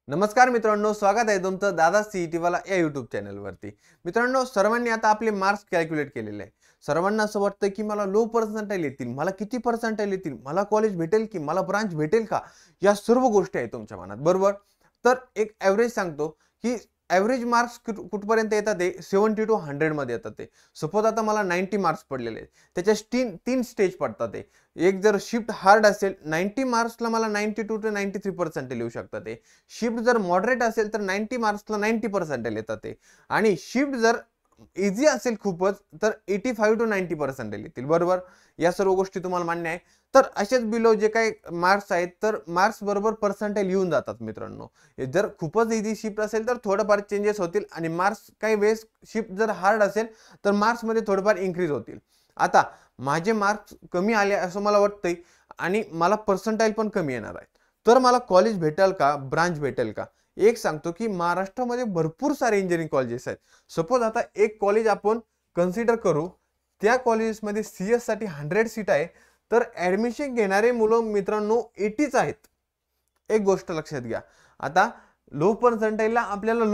नमस्कार मित्रांनो, स्वागत आहे तुमचं दादा सीईटी वाला या यूट्यूब चॅनलवरती। मित्रांनो, सर्वांनी आता आपले मार्क्स कॅल्क्युलेट केलेले आहे। सर्वांना असं वाटतं की मला लो पर्सेंटाइल येतील, मला किती पर्सेंटाइल येतील, मला कॉलेज भेटेल की मला ब्रांच भेटेल का, या सर्व गोष्टी आहेत तुमच्या मनात, बरोबर। तर एक ॲव्हरेज सांगतो की ॲव्हरेज मार्क्स कुठपर्यंत येतात ते 70 टू 100 मध्ये येतात ते। सपोज आता मला 90 मार्क्स पडलेले आहेत, त्याच्या तीन स्टेज पडतात ते। एक जर शिफ्ट हार्ड असेल 90 मार्क्सला मला 92 टू 93 पर्सेंटाइल येऊ शकतात ते। शिफ्ट जर मॉडरेट असेल तर 90 मार्क्सला 90 पर्सेंटाइल येतात ते। आणि शिफ्ट जर इझी असेल खूपच तर 85 टू 90 पर्सेंटाइल येतील, बरोबर। या सर्व गोष्टी तुम्हाला मान्य आहे। तर असेच बिलो जे काही मार्क्स आहेत तर मार्क्स बरोबर पर्सेंटाइल येऊन जातात मित्रांनो। जर खूपच इझी शिफ्ट असेल तर थोडंफार चेंजेस होतील आणि मार्क्स काही वेळेस शिफ्ट जर हार्ड असेल तर मार्क्स मध्ये थोडंफार इन्क्रीज होतील। आता माझे मार्क्स कमी आले असं मला वाटतंय आणि मला पर्सेंटाइल पण कमी येणार आहे, तर मला कॉलेज भेटेल का, ब्रांच भेटेल का। एक सांगतो की महाराष्ट्रामध्ये भरपूर सारे इंजिनिअरिंग कॉलेजेस आहेत। सपोज आता एक कॉलेज आपण कन्सिडर करू, त्या कॉलेजेसमध्ये सीएस साठी 100 सीट आहे, तर ऍडमिशन घेणारे मुलं मित्रांनो 80च आहेत। एक गोष्ट लक्षात घ्या। आता लो पर्सेंटाइलला आपल्याला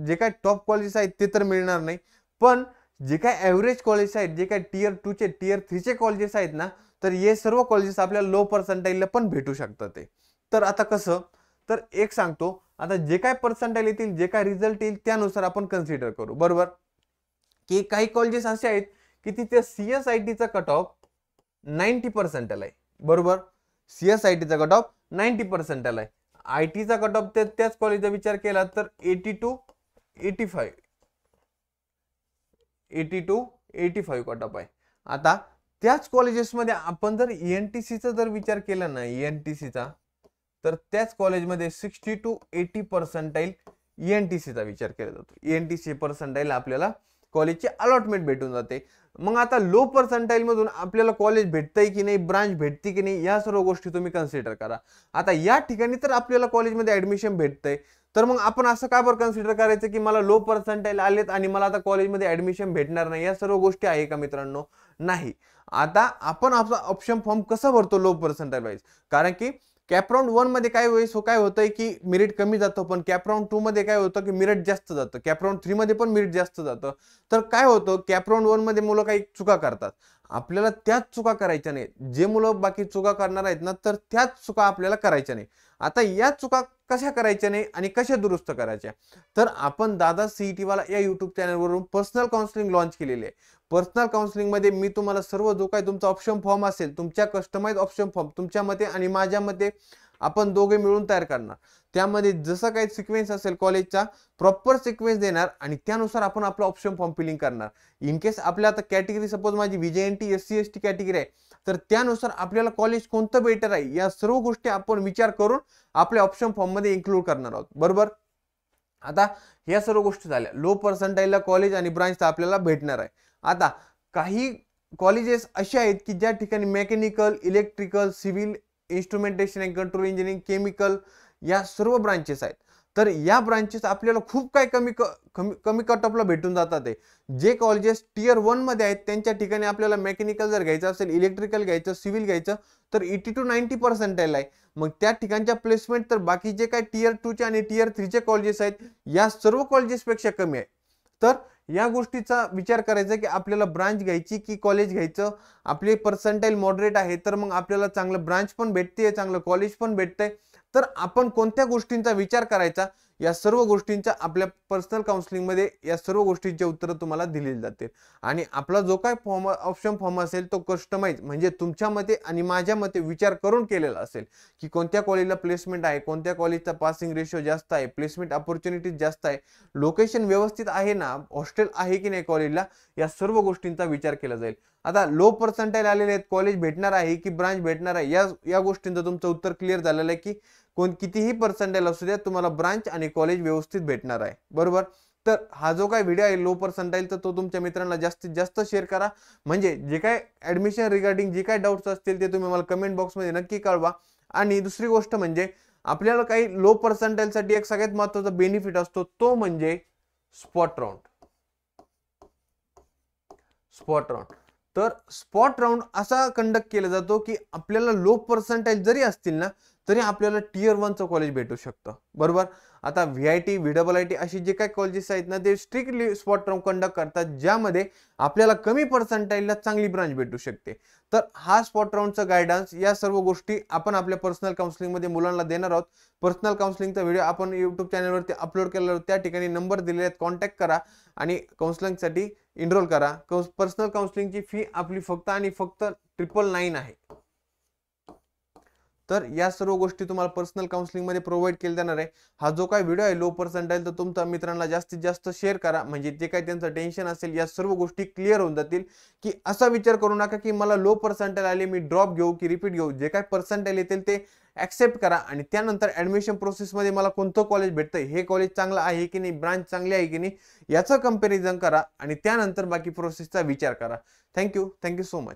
जे काही टॉप कॉलेजेस आहेत ते तर मिळणार नाही, पण जे काही ॲव्हरेज कॉलेजेस आहेत, जे काही टियर 2 चे टियर 3 चे कॉलेजेस आहेत ना, तर हे सर्व कॉलेजेस आपल्याला लो पर्सेंटाइलला पण भेटू शकतात ते। तर आता कसं, तर एक सांगतो, आता जे काय पर्सेंटाइल येतील, जे काय रिझल्ट येईल त्यानुसार आपण कन्सिडर करू, बरोबर। की काही कॉलेजेस असे आहेत की तिथे सीएसआयटीचा कट ऑफ 90 पर्सेंटाइल आहे, बरोबर। सीएसआयटीचा कट ऑफ 90 पर्सेंटाइल आहे। आयटीचा कट ऑफ त्याच कॉलेजचा विचार केला तर 80 टू 85 कट ऑफ आहे। आता त्याच कॉलेजेसमध्ये आपण जर ईएनटीसीचा जर विचार केला ना, ईएनटीसीचा, तर त्याच कॉलेजमध्ये 60 टू 80 पर्सेंटाइल ईएनटीसीचा विचार केला जातो। ईएनटीसी पर्सेंटाइल आपल्याला कॉलेजची अलॉटमेंट भेटून जाते। मग आता लो पर्सेंटाइल मधून आपल्याला कॉलेज भेटतंय की नाही, ब्रांच भेटते की नाही, या सर्व गोष्टी तुम्ही कन्सिडर करा। आता या ठिकाणी तर आपल्याला कॉलेजमध्ये ऍडमिशन भेटतंय, तर मग आपण असं का बरं कन्सिडर करायचं की मला लो पर्सेंटाइल आलेत आणि मला आता कॉलेजमध्ये ऍडमिशन भेटणार नाही, या सर्व गोष्टी आहे का मित्रांनो? नाही। आता आपण आपला ऑप्शन फॉर्म कसा भरतो लो पर्सेंटाइल वाईज, कारण की कॅपराउंड 1 मध्ये काय वेळेस काय होतंय की मेरिट कमी जातं, पण कॅपराउंड 2 मध्ये काय होतं की मेरिट जास्त जातं, कॅपराउंड 3 मध्ये पण मेरिट जास्त जातं। तर काय होतं, कॅपराउंड 1 मध्ये मुलं काही चुका करतात, आपल्याला त्याच चुका करायच्या नाही। जे मुलं बाकी चुका करणार आहेत ना, तर त्याच चुका आपल्याला करायच्या नाही। आता या चुका कशा करायच्या नाही आणि कशा दुरुस्त करायच्या, तर आपण दादा सीईटी वाला या यूट्यूब चॅनलवरून पर्सनल काउन्सिलिंग लॉन्च केलेली आहे। पर्सनल काउन्सिलिंग मध्ये मी तुम्हाला सर्व जो काही तुमचा ऑप्शन फॉर्म असेल, तुमच्या कस्टमाइज ऑप्शन फॉर्म तुमच्या मते आणि माझ्या मते आपण दोघे मिळून तयार करणार। त्यामध्ये जसं काही सिक्वेन्स असेल कॉलेजचा प्रॉपर सिक्वेन्स देणार आणि त्यानुसार आपण आपला ऑप्शन फॉर्म फिलिंग करणार। इन केस आपल्या आता कॅटेगरी सपोज माझी व्हीजेएनटी एससी एसटी कॅटेगरी आहे, तर त्यानुसार आपल्याला कॉलेज कोणतं बेटर आहे या सर्व गोष्टी आपण विचार करून आपल्या ऑप्शन फॉर्म मध्ये इन्क्लूड करणार आहोत, बरोबर। आता या सर्व गोष्टी झाल्या, लो पर्सेंटाइलला कॉलेज आणि ब्रांच आपल्याला भेटणार आहे। आता काही कॉलेजेस असे आहेत की ज्या ठिकाणी mechanical, electrical, civil, instrumentation and control engineering, chemical या सर्व ब्रांचेस आहेत। तर या ब्रांचेस आपल्याला खूप काही कमी कट ऑफला भेटून जातात आहे। जे कॉलेजेस टियर 1 मध्ये आहेत त्यांच्या ठिकाणी आपल्याला मेकॅनिकल जर घ्यायचं असेल, इलेक्ट्रिकल घ्यायचं, सिव्हिल घ्यायचं, तर 80 टू 90 पर्सेंटाइल आहे। मग त्या ठिकाणच्या प्लेसमेंट तर बाकी जे काही टियर 2 चे आणि टियर 3 चे कॉलेजेस आहेत या सर्व कॉलेजेस पेक्षा कमी आहे। तर या गोष्टीचा विचार करायचा की आपल्याला ब्रांच घ्यायची की कॉलेज घ्यायचं। आपले पर्सेंटाइल मॉडरेट आहे तर मग आपल्याला चांगलं ब्रांच पण भेटते, चांगलं कॉलेज पण भेटतंय, तर आपण कोणत्या गोष्टींचा विचार करायचा, या सर्व गोष्टींचा आपल्या पर्सनल काउन्सिलिंग मध्ये या सर्व गोष्टींचे उत्तर तुम्हाला दिलेली जातील। आणि आपला जो काय फॉर्म ऑप्शन फॉर्म असेल तो कस्टमाइज म्हणजे तुमच्या मते आणि माझ्या मते विचार करून केलेला असेल की कोणत्या कॉलेजला प्लेसमेंट आहे, कोणत्या कॉलेजचा पासिंग रेशो जास्त आहे, प्लेसमेंट अपॉर्च्युनिटीज जास्त आहे, लोकेशन व्यवस्थित आहे ना, हॉस्टेल आहे की नाही कॉलेजला, या सर्व गोष्टींचा विचार केला जाईल। आता लो पर्सेंटाइल आलेले आहेत, कॉलेज भेटणार आहे की ब्रांच भेटणार आहे, या गोष्टींचं तुमचं उत्तर क्लिअर झालेलं आहे की कितीही पर्सेंटाइल असू द्या तुम्हाला ब्रांच आणि कॉलेज व्यवस्थित भेटणार आहे, बरोबर। तर हा जो काय व्हिडिओ आहे लो पर्सेंटाइलचा तो तुमच्या मित्रांना जास्तीत जास्त शेअर करा, म्हणजे जे काय ऍडमिशन रिगार्डिंग जे काय डाऊट्स असतील ते तुम्ही मला कमेंट बॉक्समध्ये नक्की कळवा। आणि दुसरी गोष्ट म्हणजे आपल्याला काही लो पर्सेंटाइल साठी एक सगळ्यात महत्त्वाचा बेनिफिट असतो, तो म्हणजे स्पॉट राउंड। स्पॉट राउंड, तर स्पॉट राउंड असा कंडक्ट केला जातो की आपल्याला लो पर्सेंटाइल जरी असतील ना, तरी आपल्याला टियर 1चं कॉलेज भेटू शकतं, बरोबर. आता VIT, VIIT अशी जे काही कॉलेजेस आहेत ना, ते स्ट्रिक्टली स्पॉट राऊंड कंडक्ट करतात, ज्यामध्ये आपल्याला कमी पर्सेंटाईलला चांगली ब्रांच भेटू शकते. तर हा स्पॉट राऊंडचा गायडन्स, या सर्व गोष्टी आपण आपल्या पर्सनल काउन्सिलिंगमध्ये मुलांना देणार आहोत. पर्सनल काउन्सिलिंगचा व्हिडिओ आपण YouTube चॅनलवरती अपलोड केलेला आहे. त्या ठिकाणी नंबर दिलेले आहेत, कॉन्टॅक्ट करा आणि काउन्सिलिंगसाठी एनरोल करा. पर्सनल काउन्सिलिंगची फी आपली फक्त आणि फक्त 999 आहे. तर या सर्व गोष्टी तुम्हाला पर्सनल काउन्सिलिंग मध्ये प्रोव्हाइड केले जाणार आहे. हा जो काही व्हिडिओ आहे लो पर्सेंटाईल, तर तुमच्या मित्रांना जास्तीत जास्त शेअर करा, म्हणजे जे काही त्यांचं टेन्शन असेल या सर्व गोष्टी क्लिअर होऊन जातील. की असा विचार करू नका की मला लो पर्सेंटाईल आले, मी ड्रॉप घेऊ की रिपीट घेऊ. जे काही पर्सेंटाईल येतील ते ऍक्सेप्ट करा आणि त्यानंतर ऍडमिशन प्रोसेसमध्ये मला कोणतं कॉलेज भेटतं, हे कॉलेज चांगलं आहे की नाही, ब्रांच चांगली आहे की नाही, याचं कंपॅरिझन करा आणि त्यानंतर बाकी प्रोसेसचा विचार करा. Thank you so much.